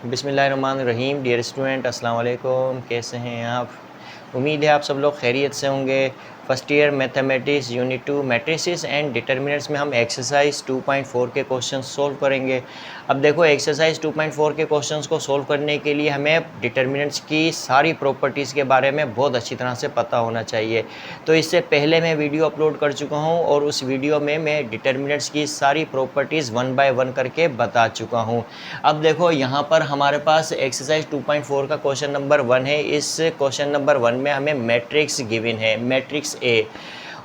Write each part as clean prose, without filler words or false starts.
बिस्मिल्लाहिर्रहमानिर्रहीम। Dear student, अस्सलाम वालेकुम। कैसे हैं आप? उम्मीद है आप सब लोग खैरियत से होंगे। First year mathematics unit 2 matrices and determinants में हम एक्सरसाइज 2.4 के क्वेश्चंस सोल्व करेंगे। अब देखो, एक्सरसाइज 2.4 के क्वेश्चंस को सोल्व करने के लिए हमें डिटर्मिनेंट्स की सारी प्रॉपर्टीज़ के बारे में बहुत अच्छी तरह से पता होना चाहिए। तो इससे पहले मैं वीडियो अपलोड कर चुका हूँ और उस वीडियो में मैं डिटर्मिनेंट्स की सारी प्रॉपर्टीज़ 1 बाय 1 करके बता चुका हूँ। अब देखो, यहाँ पर हमारे पास एक्सरसाइज 2.4 का क्वेश्चन नंबर 1 है। इस क्वेश्चन नंबर 1 में हमें मैट्रिक्स गिवन है, मैट्रिक्स ए,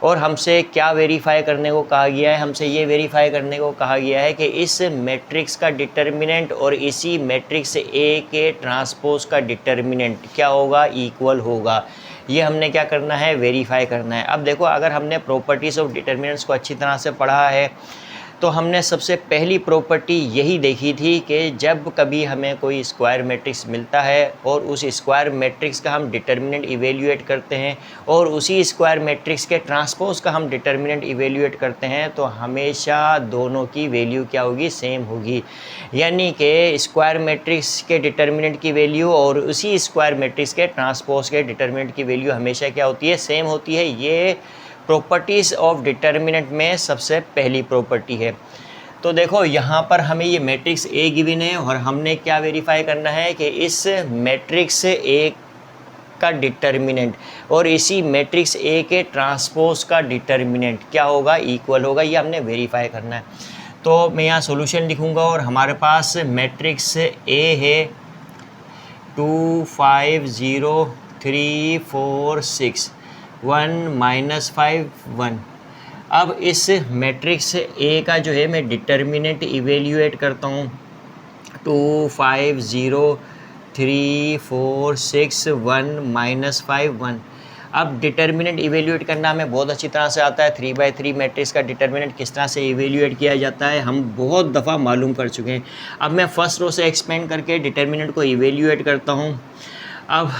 और हमसे क्या वेरीफाई करने को कहा गया है? हमसे ये वेरीफाई करने को कहा गया है कि इस मैट्रिक्स का डिटर्मिनेंट और इसी मैट्रिक्स ए के ट्रांसपोज का डिटर्मिनेंट क्या होगा? इक्वल होगा। ये हमने क्या करना है? वेरीफाई करना है। अब देखो, अगर हमने प्रॉपर्टीज़ ऑफ डिटर्मिनेंट्स को अच्छी तरह से पढ़ा है तो हमने सबसे पहली प्रॉपर्टी यही देखी थी कि जब कभी हमें कोई स्क्वायर मैट्रिक्स मिलता है और उस स्क्वायर मैट्रिक्स का हम डिटर्मिनेंट इवेल्यूएट करते हैं और उसी स्क्वायर मैट्रिक्स के ट्रांसपोज का हम डिटर्मिनेंट इवेल्यूएट करते हैं तो हमेशा दोनों की वैल्यू क्या होगी? सेम होगी। यानी कि स्क्वायर मैट्रिक्स के डिटर्मिनेंट की वैल्यू और उसी स्क्वायर मैट्रिक्स के ट्रांसपोज के डिटर्मिनेंट की वैल्यू हमेशा क्या होती है? सेम होती है। ये प्रॉपर्टीज़ ऑफ डिटर्मिनेंट में सबसे पहली प्रॉपर्टी है। तो देखो, यहाँ पर हमें ये मैट्रिक्स ए गिवन है और हमने क्या वेरीफाई करना है कि इस मैट्रिक्स ए का डिटर्मिनेंट और इसी मैट्रिक्स ए के ट्रांसपोज का डिटर्मिनेंट क्या होगा? इक्वल होगा। ये हमने वेरीफाई करना है। तो मैं यहाँ सॉल्यूशन लिखूँगा और हमारे पास मैट्रिक्स ए है 2 5 0 3 4 6 1 -5 1। अब इस मैट्रिक्स ए का जो है मैं डिटर्मिनेंट इवेल्यूएट करता हूँ 2 5 0 3 4 6 1 -5 1। अब डिटर्मिनेंट इवेल्यूएट करना हमें बहुत अच्छी तरह से आता है। 3/3 मैट्रिक्स का डिटर्मिनेंट किस तरह से इवेल्यूएट किया जाता है हम बहुत दफ़ा मालूम कर चुके हैं। अब मैं फर्स्ट रो से एक्सपेंड करके डिटर्मिनेंट को इवेल्यूएट करता हूँ। अब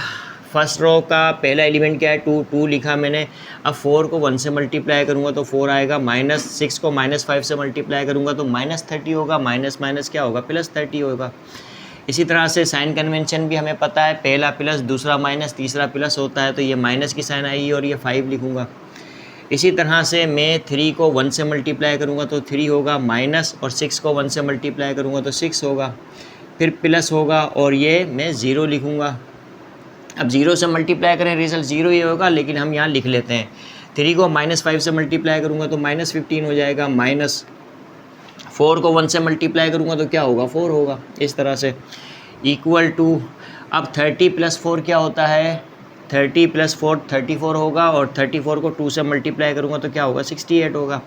फर्स्ट रो का पहला एलिमेंट क्या है? 2 लिखा मैंने। अब 4 को 1 से मल्टीप्लाई करूँगा तो 4 आएगा। -6 को -5 से मल्टीप्लाई करूँगा तो -30 होगा। माइनस क्या होगा? +30 होगा। इसी तरह से साइन कन्वेंशन भी हमें पता है, पहला प्लस दूसरा माइनस तीसरा प्लस होता है, तो ये माइनस की साइन आई और ये 5 लिखूँगा। इसी तरह से मैं 3 को 1 से मल्टीप्लाई करूँगा तो 3 होगा माइनस, और 6 को 1 से मल्टीप्लाई करूँगा तो 6 होगा, फिर प्लस होगा और ये मैं 0 लिखूँगा। अब 0 से मल्टीप्लाई करें रिजल्ट 0 ही होगा, लेकिन हम यहाँ लिख लेते हैं। 3 को -5 से मल्टीप्लाई करूँगा तो -15 हो जाएगा, माइनस 4 को 1 से मल्टीप्लाई करूँगा तो क्या होगा? 4 होगा। इस तरह से इक्वल टू, अब 30 + 4 क्या होता है? 30 + 4 34 होगा, और 34 को 2 से मल्टीप्लाई करूँगा तो क्या होगा? 68 होगा।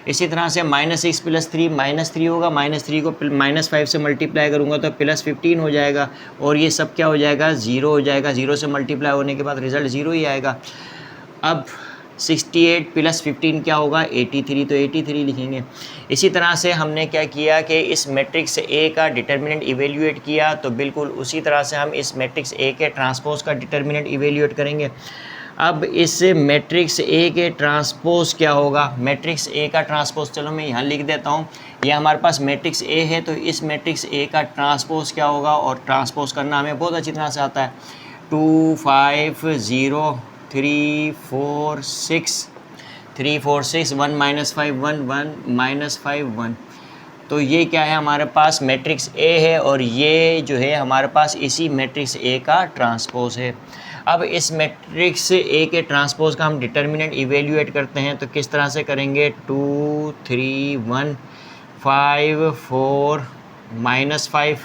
इसी तरह से -6 + 3 -3 होगा, -3 को -5 से मल्टीप्लाई करूँगा तो +15 हो जाएगा, और ये सब क्या हो जाएगा? 0 हो जाएगा। 0 से मल्टीप्लाई होने के बाद रिज़ल्ट 0 ही आएगा। अब 68 + 15 क्या होगा? 83, तो 83 लिखेंगे। इसी तरह से हमने क्या किया कि इस मैट्रिक्स ए का डिटर्मिनेंट इवेल्यूएट किया, तो बिल्कुल उसी तरह से हम इस मैट्रिक्स ए के ट्रांसपोज का डिटर्मिनेंट इवेल्यूएट करेंगे। अब इस मैट्रिक्स ए के ट्रांसपोज क्या होगा? मैट्रिक्स ए का ट्रांसपोज, चलो मैं यहाँ लिख देता हूँ। यह हमारे पास मैट्रिक्स ए है, तो इस मैट्रिक्स ए का ट्रांसपोज क्या होगा? और ट्रांसपोज करना हमें बहुत अच्छी तरह से आता है। 2 5 0 3 4 6 3 4 6 1 -5 1 1 -5 1। तो ये क्या है? हमारे पास मैट्रिक्स ए है, और ये जो है हमारे पास इसी मैट्रिक्स ए का ट्रांसपोज है। अब इस मैट्रिक्स ए के ट्रांसपोज का हम डिटर्मिनेंट इवेल्यूएट करते हैं, तो किस तरह से करेंगे? 2 3 1 5 4 -5।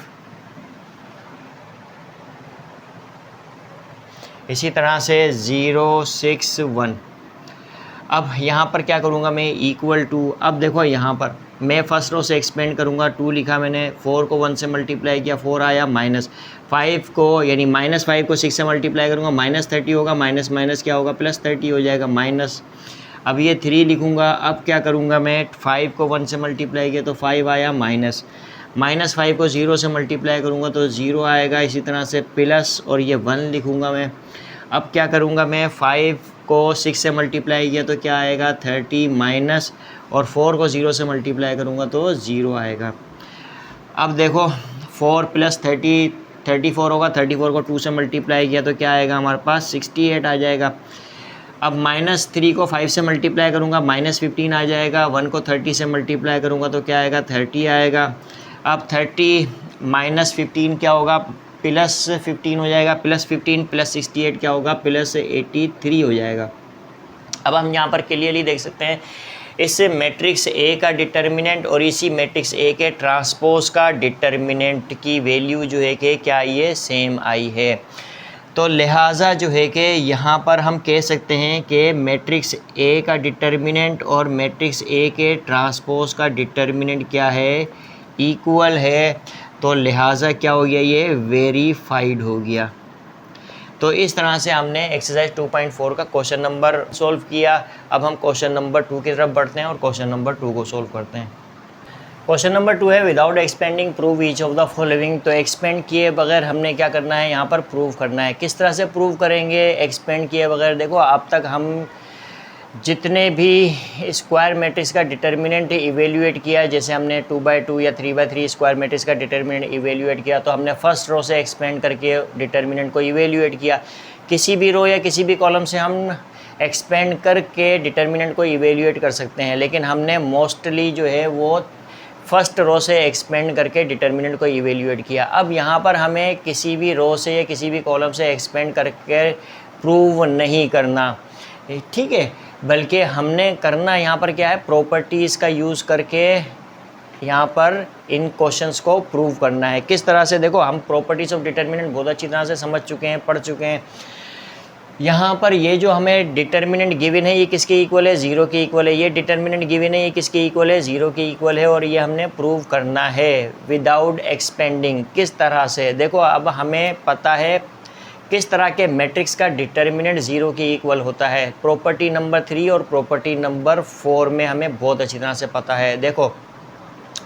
इसी तरह से 0 6 1। अब यहाँ पर क्या करूँगा मैं? इक्वल टू, अब देखो यहाँ पर मैं फर्स्ट रो से एक्सपेंड करूँगा। 2 लिखा मैंने, 4 को 1 से मल्टीप्लाई किया 4 आया, -5 को यानी -5 को 6 से मल्टीप्लाई करूँगा -30 होगा, माइनस क्या होगा? +30 हो जाएगा, माइनस। अब ये 3 लिखूँगा। अब क्या करूँगा मैं? 5 को 1 से मल्टीप्लाई किया तो 5 आया, -5 को 0 से मल्टीप्लाई करूँगा तो 0 आएगा। इसी तरह से प्लस, और ये 1 लिखूँगा मैं। अब क्या करूँगा मैं? 5 को 6 से मल्टीप्लाई किया तो क्या आएगा? 30, माइनस, और 4 को 0 से मल्टीप्लाई करूँगा तो 0 आएगा। अब देखो, 4 प्लस 30 34 होगा, 34 को 2 से मल्टीप्लाई किया तो क्या आएगा हमारे पास 68 आ जाएगा। अब -3 को 5 से मल्टीप्लाई करूँगा -15 आ जाएगा, 1 को 30 से मल्टीप्लाई करूँगा तो क्या आएगा 30 आएगा। अब 30 -15 क्या होगा +15 हो जाएगा, +15 + 68 क्या होगा +83 हो जाएगा। अब हम यहाँ पर क्लियरली देख सकते हैं इस मैट्रिक्स ए का डिटर्मिनेंट और इसी मैट्रिक्स ए के ट्रांसपोज का डिटर्मिनेंट की वैल्यू जो है कि क्या ये सेम आई है। तो लिहाजा जो है कि यहाँ पर हम कह सकते हैं कि मैट्रिक्स ए का डिटर्मिनेंट और मैट्रिक्स ए के ट्रांसपोज का डिटर्मिनेंट क्या है, इक्वल है। तो लिहाजा क्या हो गया, ये वेरीफाइड हो गया। तो इस तरह से हमने एक्सरसाइज 2.4 का क्वेश्चन नंबर सॉल्व किया। अब हम क्वेश्चन नंबर 2 की तरफ बढ़ते हैं और क्वेश्चन नंबर 2 को सॉल्व करते हैं। क्वेश्चन नंबर 2 है without expanding prove each of the following. तो एक्सपेंड किए बगैर हमने क्या करना है, यहाँ पर प्रूव करना है। किस तरह से प्रूव करेंगे एक्सपेंड किए बगैर? देखो अब तक हम जितने भी स्क्वायर मैट्रिक्स का डिटर्मिनेंट इवेल्युएट किया, जैसे हमने 2/2 या 3/3 स्क्वायर मैट्रिक्स का डिटर्मिनेंट इवेल्युएट किया, तो हमने फर्स्ट रो से एक्सपेंड करके डिटर्मिनेंट को इवेल्युएट किया। किसी भी रो या किसी भी कॉलम से हम एक्सपेंड करके डिटर्मिनेंट को इवेल्युएट कर सकते हैं, लेकिन हमने मोस्टली जो है वो फर्स्ट रो से एक्सपेंड करके डिटर्मिनेंट को इवेल्युएट किया। अब यहाँ पर हमें किसी भी रो से या किसी भी कॉलम से एक्सपेंड करके प्रूव नहीं करना, ठीक है, बल्कि हमने करना यहाँ पर क्या है, प्रॉपर्टीज़ का यूज़ करके यहाँ पर इन क्वेश्चंस को प्रूव करना है। किस तरह से? देखो हम प्रॉपर्टीज़ ऑफ डिटर्मिनेंट बहुत अच्छी तरह से समझ चुके हैं, पढ़ चुके हैं। यहाँ पर ये जो हमें डिटर्मिनेंट गिवन है ये किसके इक्वल है, 0 के इक्वल है। ये डिटर्मिनेंट गिवन है ये किसके इक्वल है, 0 के इक्वल है। और ये हमने प्रूव करना है विदाउट एक्सपेंडिंग। किस तरह से? देखो अब हमें पता है किस तरह के मैट्रिक्स का डिटर्मिनेंट 0 के इक्वल होता है। प्रॉपर्टी नंबर 3 और प्रॉपर्टी नंबर 4 में हमें बहुत अच्छी तरह से पता है। देखो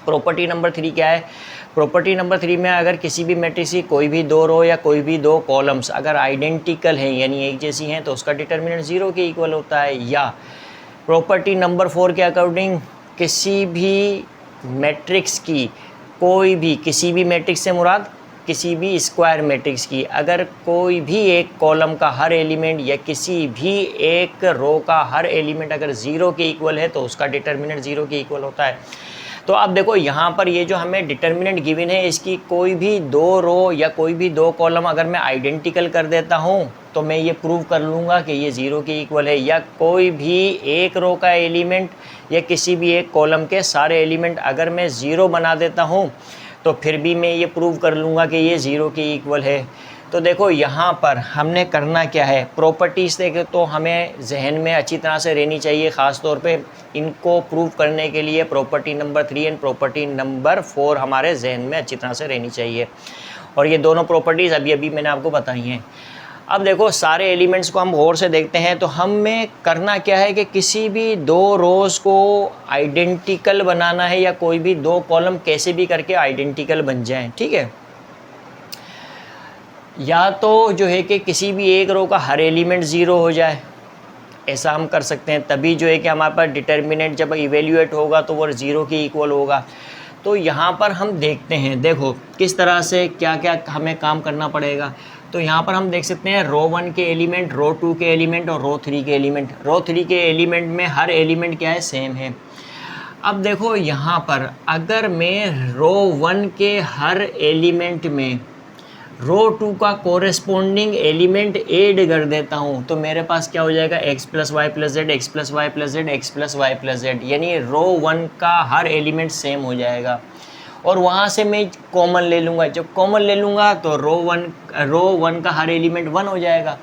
प्रॉपर्टी नंबर 3 क्या है? प्रॉपर्टी नंबर 3 में अगर किसी भी मैट्रिक्स की कोई भी 2 रो या कोई भी 2 कॉलम्स अगर आइडेंटिकल हैं यानी एक जैसी हैं तो उसका डिटर्मिनेंट 0 के इक्वल होता है। या प्रॉपर्टी नंबर 4 के अकॉर्डिंग किसी भी मैट्रिक्स की कोई भी, किसी भी मैट्रिक्स से मुराद किसी भी स्क्वायर मैट्रिक्स की अगर कोई भी एक कॉलम का हर एलिमेंट या किसी भी एक रो का हर एलिमेंट अगर 0 के इक्वल है तो उसका डिटर्मिनेंट 0 के इक्वल होता है। तो अब देखो यहाँ पर ये जो हमें डिटर्मिनेंट गिवन है इसकी कोई भी 2 रो या कोई भी 2 कॉलम अगर मैं आइडेंटिकल कर देता हूँ तो मैं ये प्रूव कर लूँगा कि ये 0 के इक्वल है। या कोई भी एक रो का एलिमेंट या किसी भी एक कॉलम के सारे एलिमेंट अगर मैं 0 बना देता हूँ तो फिर भी मैं ये प्रूव कर लूँगा कि ये 0 के इक्वल है। तो देखो यहाँ पर हमने करना क्या है, प्रॉपर्टीज़ देखे तो हमें जहन में अच्छी तरह से रहनी चाहिए। ख़ास तौर पे इनको प्रूव करने के लिए property number 3 and property number 4 हमारे जहन में अच्छी तरह से रहनी चाहिए। और ये दोनों प्रॉपर्टीज़ अभी अभी मैंने आपको बताई हैं। अब देखो सारे एलिमेंट्स को हम गौर से देखते हैं तो हमें करना क्या है कि किसी भी 2 रोज़ को आइडेंटिकल बनाना है या कोई भी 2 कॉलम कैसे भी करके आइडेंटिकल बन जाएं, ठीक है। या तो जो है कि किसी भी एक रो का हर एलिमेंट 0 हो जाए, ऐसा हम कर सकते हैं, तभी जो है कि हमारे पास डिटर्मिनेंट जब इवेल्युएट होगा तो वो 0 के इक्वल होगा। तो यहाँ पर हम देखते हैं, देखो किस तरह से क्या क्या हमें काम करना पड़ेगा। तो यहाँ पर हम देख सकते हैं रो 1 के एलिमेंट, रो 2 के एलिमेंट और रो 3 के एलिमेंट। रो 3 के एलिमेंट में हर एलिमेंट क्या है, सेम है। अब देखो यहाँ पर अगर मैं रो 1 के हर एलिमेंट में रो 2 का कोरेस्पोंडिंग एलिमेंट ऐड कर देता हूँ तो मेरे पास क्या हो जाएगा, x + y + z, x + y + z, x + y + z, यानी रो 1 का हर एलिमेंट सेम हो जाएगा। और वहाँ से मैं कॉमन ले लूँगा, जब कॉमन ले लूँगा तो रो 1 का हर एलिमेंट 1 हो जाएगा।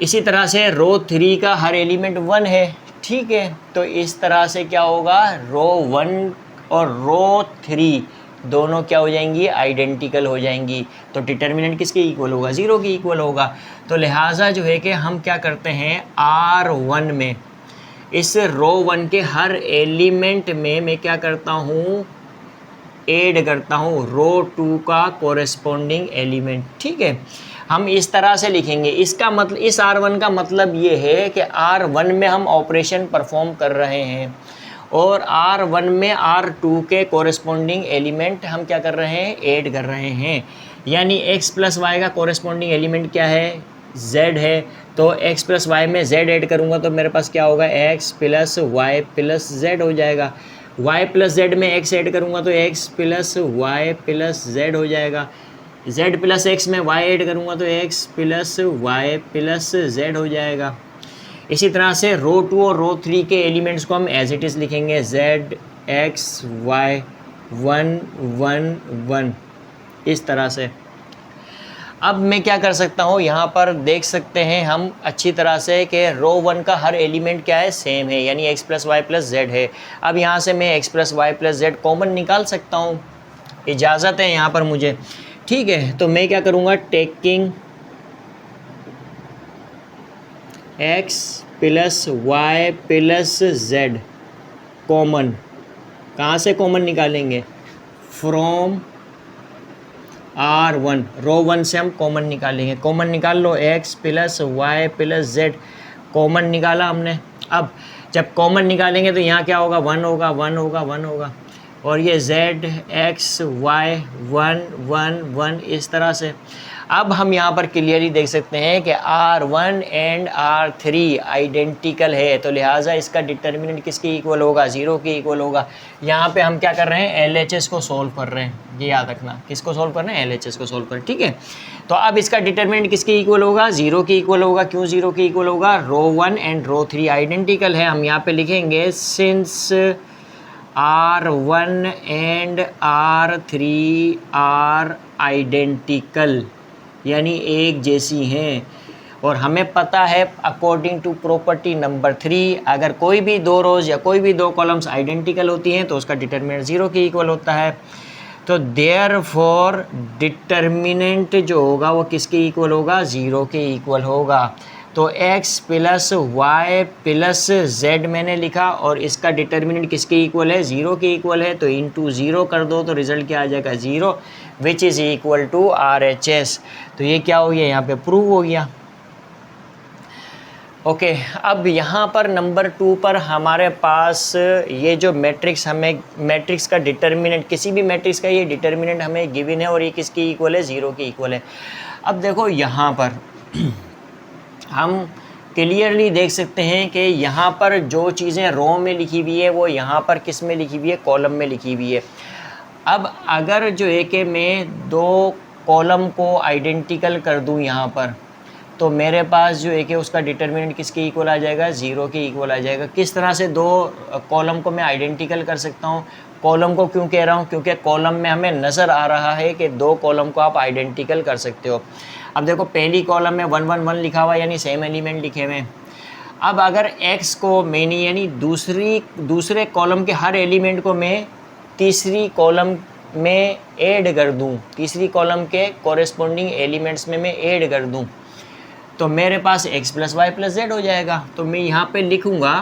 इसी तरह से रो 3 का हर एलिमेंट 1 है, ठीक है। तो इस तरह से क्या होगा, रो 1 और रो 3 दोनों क्या हो जाएंगी, आइडेंटिकल हो जाएंगी। तो डिटर्मिनेंट किसके इक्वल होगा, 0 के इक्वल होगा। तो लिहाजा जो है कि हम क्या करते हैं, R1 में इस रो 1 के हर एलिमेंट में मैं क्या करता हूँ, ऐड करता हूँ रो 2 का कोरेस्पोंडिंग एलिमेंट, ठीक है। हम इस तरह से लिखेंगे, इसका मतलब इस R1 का मतलब ये है कि R1 में हम ऑपरेशन परफॉर्म कर रहे हैं और R1 में R2 के कोरेस्पोंडिंग एलिमेंट हम क्या कर रहे हैं, ऐड कर रहे हैं। यानी x प्लस वाई का कोरेस्पोंडिंग एलिमेंट क्या है, z है। तो x प्लस वाई में z ऐड करूँगा तो मेरे पास क्या होगा, x plus y plus z हो जाएगा। y प्लस z में x ऐड करूँगा तो x plus y plus z हो जाएगा। z प्लस x में y ऐड करूँगा तो x plus y plus z हो जाएगा। इसी तरह से रो 2 और रो 3 के एलिमेंट्स को हम एज इट इज़ लिखेंगे, z x y 1 1 1 इस तरह से। अब मैं क्या कर सकता हूँ, यहाँ पर देख सकते हैं हम अच्छी तरह से कि रो 1 का हर एलिमेंट क्या है, सेम है, यानी x plus y plus z है। अब यहाँ से मैं x plus y plus z common निकाल सकता हूँ, इजाज़त है यहाँ पर मुझे। ठीक है, तो मैं क्या करूँगा, taking x plus y plus z common, कहाँ से कॉमन निकालेंगे, फ्रॉम R1, रो 1 से हम कॉमन निकालेंगे। कॉमन निकाल लो, x plus y plus z common निकाला हमने। अब जब कॉमन निकालेंगे तो यहाँ क्या होगा, 1 होगा 1 होगा 1 होगा, और ये z x y 1 1 1 इस तरह से। अब हम यहाँ पर क्लियरली देख सकते हैं कि R1 एंड R3 आइडेंटिकल है, तो लिहाजा इसका डिटर्मिनेंट किसके इक्वल होगा, 0 के इक्वल होगा। यहाँ पे हम क्या कर रहे हैं, LHS को सॉल्व कर रहे हैं, ये याद रखना, किसको सॉल्व कर रहे हैं, LHS को सॉल्व कर रहे हैं। ठीक है, तो अब इसका डिटर्मिनेंट किसके इक्वल होगा, 0 के इक्वल होगा। क्यों 0 के इक्वल होगा, रो 1 एंड रो 3 आइडेंटिकल है। हम यहाँ पे लिखेंगे since R1 and R3 are identical, यानी एक जैसी हैं। और हमें पता है अकॉर्डिंग टू प्रॉपर्टी नंबर 3, अगर कोई भी दो रोज़ या कोई भी दो कॉलम्स आइडेंटिकल होती हैं तो उसका डिटर्मिनेंट 0 के इक्वल होता है। तो देयरफॉर डिटर्मिनेंट जो होगा वो किसके इक्वल होगा, 0 के इक्वल होगा। तो x plus y plus z मैंने लिखा, और इसका डिटर्मिनेंट किसके इक्वल है, 0 के इक्वल है। तो इंटू 0 कर दो तो रिजल्ट क्या आ जाएगा, 0, which is equal to RHS। तो ये क्या हो गया, यहाँ पे प्रूव हो गया। ओके, अब यहाँ पर नंबर 2 पर हमारे पास ये जो मैट्रिक्स, हमें मैट्रिक्स का डिटर्मिनेंट, किसी भी मैट्रिक्स का ये डिटर्मिनेंट हमें गिवन है और ये किसके इक्वल है, 0 के इक्वल है। अब देखो यहाँ पर हम क्लियरली देख सकते हैं कि यहाँ पर जो चीज़ें रो में लिखी हुई है वो यहाँ पर किस में लिखी हुई है, कॉलम में लिखी हुई है। अब अगर जो है कि मैं दो कॉलम को आइडेंटिकल कर दूँ यहाँ पर, तो मेरे पास जो है कि उसका डिटर्मिनेंट किसके इक्वल आ जाएगा, 0 के इक्वल आ जाएगा। किस तरह से दो कॉलम को मैं आइडेंटिकल कर सकता हूँ, कॉलम को क्यों कह रहा हूँ, क्योंकि कॉलम में हमें नज़र आ रहा है कि दो कॉलम को आप आइडेंटिकल कर सकते हो। अब देखो पहली कॉलम में 1 1 1 लिखा हुआ, यानी सेम एलिमेंट लिखे हुए हैं। अब अगर x को मैंने, यानी दूसरे कॉलम के हर एलिमेंट को मैं तीसरी कॉलम में ऐड कर दूं, तीसरी कॉलम के कॉरेस्पॉन्डिंग एलिमेंट्स में मैं ऐड कर दूं, तो मेरे पास x plus y plus z हो जाएगा। तो मैं यहाँ पे लिखूँगा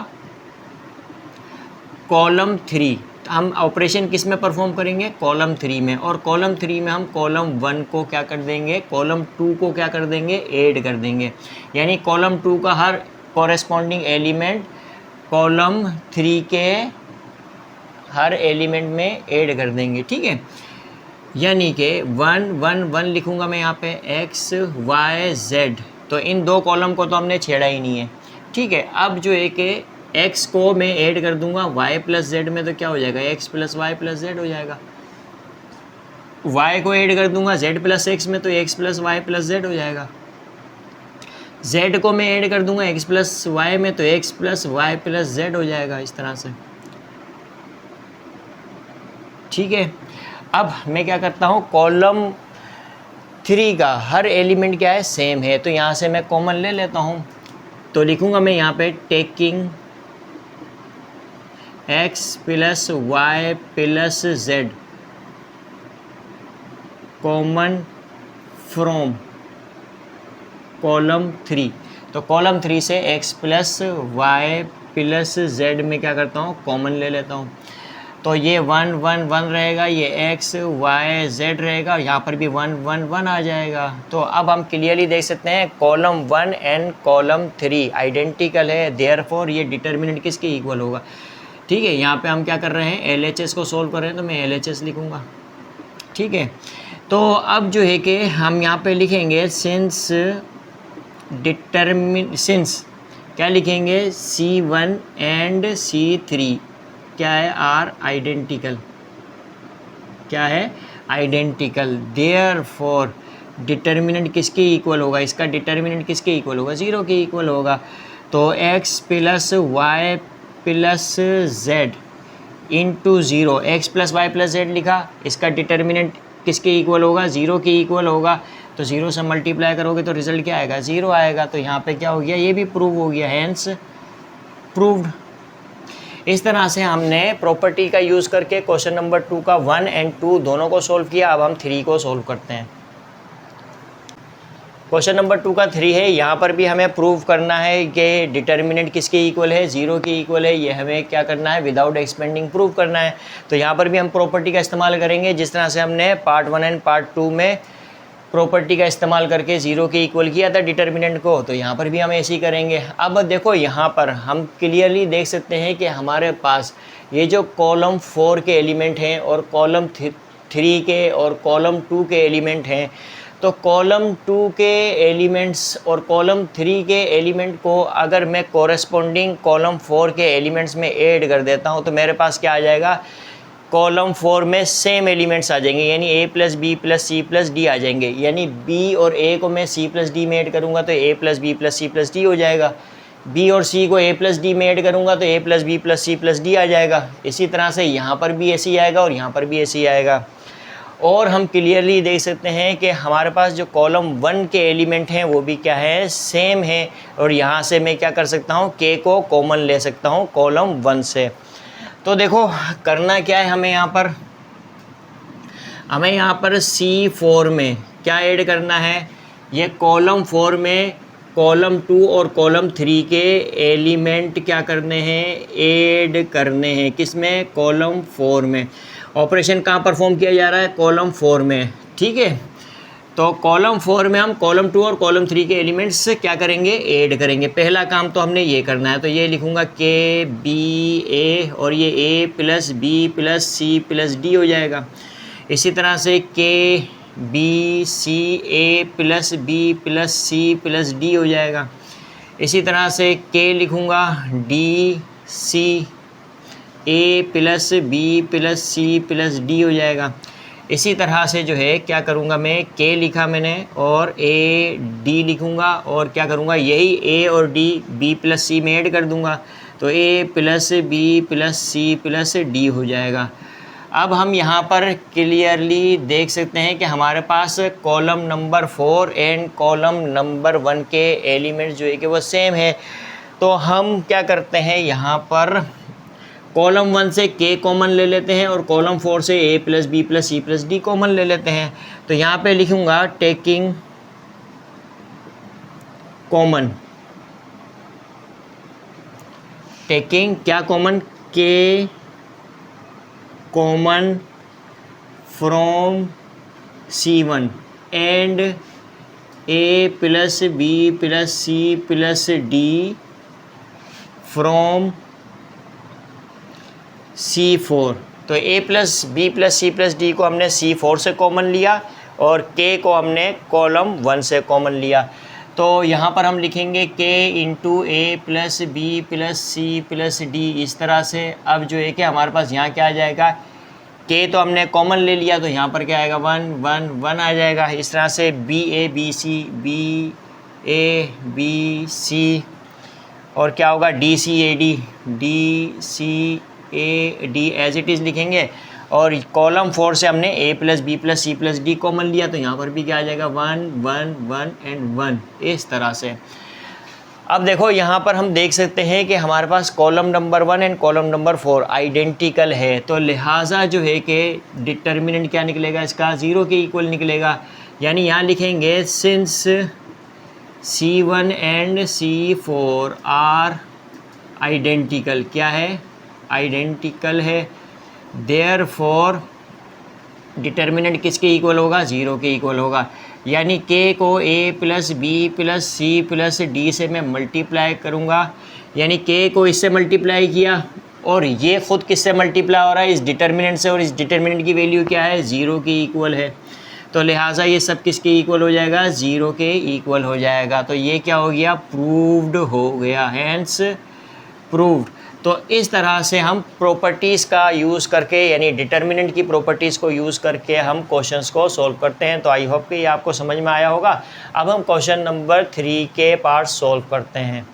कॉलम 3, हम ऑपरेशन किस में परफॉर्म करेंगे, कॉलम 3 में, और कॉलम 3 में हम कॉलम 1 को क्या कर देंगे, कॉलम 2 को क्या कर देंगे, ऐड कर देंगे। यानी कॉलम 2 का हर कॉरेस्पॉन्डिंग एलिमेंट कॉलम 3 के हर एलिमेंट में ऐड कर देंगे। ठीक है, यानी कि 1 1 1 लिखूँगा मैं यहाँ पे, x y z, तो इन दो कॉलम को तो हमने छेड़ा ही नहीं है। ठीक है, अब जो है कि x को मैं ऐड कर दूंगा y प्लस जेड में, तो क्या हो जाएगा, x plus y plus z हो जाएगा। y को ऐड कर दूंगा z प्लस x में, तो x plus y plus z हो जाएगा। z को मैं ऐड कर दूंगा x प्लस वाई में, तो x plus y plus z हो जाएगा, इस तरह से। ठीक है, अब मैं क्या करता हूँ, कॉलम 3 का हर एलिमेंट क्या है, सेम है, तो यहाँ से मैं कॉमन ले लेता हूँ। तो लिखूँगा मैं यहाँ पे taking x plus y plus z common from column 3। तो कॉलम 3 से x plus y plus z में क्या करता हूँ, कॉमन ले लेता हूँ। तो ये 1 1 1 रहेगा, ये x y z रहेगा, यहाँ पर भी 1 1 1 आ जाएगा। तो अब हम क्लियरली देख सकते हैं कॉलम 1 एंड कॉलम 3 आइडेंटिकल है, देयरफॉर ये डिटर्मिनेंट किसके इक्वल होगा, ठीक है, यहाँ पे हम क्या कर रहे हैं, LHS को सोल्व कर रहे हैं, तो मैं LHS लिखूँगा। ठीक है, तो अब जो है कि हम यहाँ पे लिखेंगे सिंस क्या लिखेंगे, C1 एंड C3 क्या है, आर आइडेंटिकल, क्या है, आइडेंटिकल। देयरफॉर डिटर्मिनेंट किसके इक्वल होगा, इसका डिटर्मिनेंट किसके इक्वल होगा, 0 के इक्वल होगा। तो x plus y plus z into 0, x plus y plus z लिखा, इसका डिटर्मिनेंट किसके इक्वल होगा, 0 के इक्वल होगा। तो 0 से मल्टीप्लाई करोगे तो रिजल्ट क्या आएगा, 0 आएगा। तो यहाँ पे क्या हो गया, ये भी प्रूव हो गया, हैंस प्रूव्ड। इस तरह से हमने प्रॉपर्टी का यूज़ करके क्वेश्चन नंबर 2 का 1 एंड 2 दोनों को सोल्व किया। अब हम 3 को सोल्व करते हैं। क्वेश्चन नंबर 2 का 3 है, यहाँ पर भी हमें प्रूव करना है कि डिटर्मिनेंट किसके इक्वल है, 0 के इक्वल है। ये हमें क्या करना है, विदाउट एक्सपेंडिंग प्रूव करना है। तो यहाँ पर भी हम प्रॉपर्टी का इस्तेमाल करेंगे, जिस तरह से हमने पार्ट 1 एंड पार्ट 2 में प्रॉपर्टी का इस्तेमाल करके 0 के इक्वल किया था डिटर्मिनेंट को, तो यहाँ पर भी हम ऐसे ही करेंगे। अब देखो यहाँ पर हम क्लियरली देख सकते हैं कि हमारे पास ये जो कॉलम 4 के एलिमेंट हैं और कॉलम 3 के और कॉलम 2 के एलिमेंट हैं, तो कॉलम 2 के एलिमेंट्स और कॉलम 3 के एलिमेंट को अगर मैं कॉरेस्पॉन्डिंग कॉलम 4 के एलिमेंट्स में ऐड कर देता हूँ तो मेरे पास क्या आ जाएगा, कॉलम 4 में सेम एलिमेंट्स आ जाएंगे, यानी a plus B plus C plus D आ जाएंगे। यानी b और a को मैं c प्लस डी में ऐड करूँगा तो a plus B plus C plus D हो जाएगा। b और c को a प्लस डी में ऐड करूँगा तो a plus B plus C plus D आ जाएगा। इसी तरह से यहाँ पर भी ऐसे ही आएगा और यहाँ पर भी ऐसे ही आएगा। और हम क्लियरली देख सकते हैं कि हमारे पास जो कॉलम 1 के एलिमेंट हैं वो भी क्या है, सेम है। और यहाँ से मैं क्या कर सकता हूँ, k को कॉमन ले सकता हूँ कॉलम 1 से। तो देखो करना क्या है, हमें यहाँ पर C4 में क्या ऐड करना है, ये कॉलम 4 में कॉलम 2 और कॉलम 3 के एलिमेंट क्या करने हैं, ऐड करने हैं। किस में, कॉलम 4 में। ऑपरेशन कहाँ परफॉर्म किया जा रहा है, कॉलम 4 में। ठीक है, तो कॉलम 4 में हम कॉलम 2 और कॉलम 3 के एलिमेंट्स क्या करेंगे, ऐड करेंगे। पहला काम तो हमने ये करना है, तो ये लिखूँगा के बी ए और ये A plus B plus C plus D हो जाएगा। इसी तरह से के B C A plus B plus C plus D हो जाएगा। इसी तरह से के लिखूँगा D C A plus B plus C plus D हो जाएगा। इसी तरह से जो है क्या करूँगा मैं, के लिखा मैंने और ए डी लिखूँगा और क्या करूँगा, यही ए और डी बी प्लस सी में ऐड कर दूँगा तो A plus B plus C plus D हो जाएगा। अब हम यहाँ पर क्लियरली देख सकते हैं कि हमारे पास column number 4 and column number 1 के एलिमेंट्स जो है कि वो सेम है। तो हम क्या करते हैं, यहाँ पर कॉलम 1 से k कॉमन ले लेते हैं और कॉलम 4 से a plus B plus C plus d common ले लेते हैं। तो यहाँ पे लिखूँगा टेकिंग कॉमन, टेकिंग क्या common, k common from C1 and a plus B plus C plus d from C4। तो a plus B plus C plus d को हमने C4 से कॉमन लिया और k को हमने कॉलम 1 से कॉमन लिया। तो यहाँ पर हम लिखेंगे k into A plus B plus C plus D, इस तरह से। अब जो है कि हमारे पास यहाँ क्या आ जाएगा, k तो हमने कॉमन ले लिया तो यहाँ पर क्या आएगा, 1 1 1 आ जाएगा। इस तरह से बी ए बी सी और क्या होगा, d C a d as it is लिखेंगे। और कॉलम 4 से हमने a plus B plus C plus d common लिया तो यहाँ पर भी क्या आ जाएगा, 1 1 1 एंड 1, इस तरह से। अब देखो यहाँ पर हम देख सकते हैं कि हमारे पास column number 1 and column number 4 identical है, तो लिहाजा जो है कि डिटर्मिनेंट क्या निकलेगा, इसका 0 के इक्वल निकलेगा। यानी यहाँ लिखेंगे since C1 and C4 are identical, क्या है, आइडेंटिकल है। देयरफॉर डिटर्मिनेंट किसके इक्वल होगा, 0 के इक्वल होगा। यानी k को a plus B plus C plus d से मैं मल्टीप्लाई करूँगा, यानी k को इससे मल्टीप्लाई किया और ये ख़ुद किससे मल्टीप्लाई हो रहा है, इस डिटर्मिनेंट से, और इस डिटर्मिनेंट की वैल्यू क्या है, 0 के इक्वल है। तो लिहाजा ये सब किसके इक्वल हो जाएगा, 0 के इक्वल हो जाएगा। तो ये क्या हो गया, प्रूव्ड हो गया, हैंस प्रूव्ड। तो इस तरह से हम प्रॉपर्टीज़ का यूज़ करके, यानी डिटर्मिनेंट की प्रॉपर्टीज़ को यूज़ करके हम क्वेश्चंस को सॉल्व करते हैं। तो आई होप कि ये आपको समझ में आया होगा। अब हम क्वेश्चन नंबर 3 के पार्ट सॉल्व करते हैं।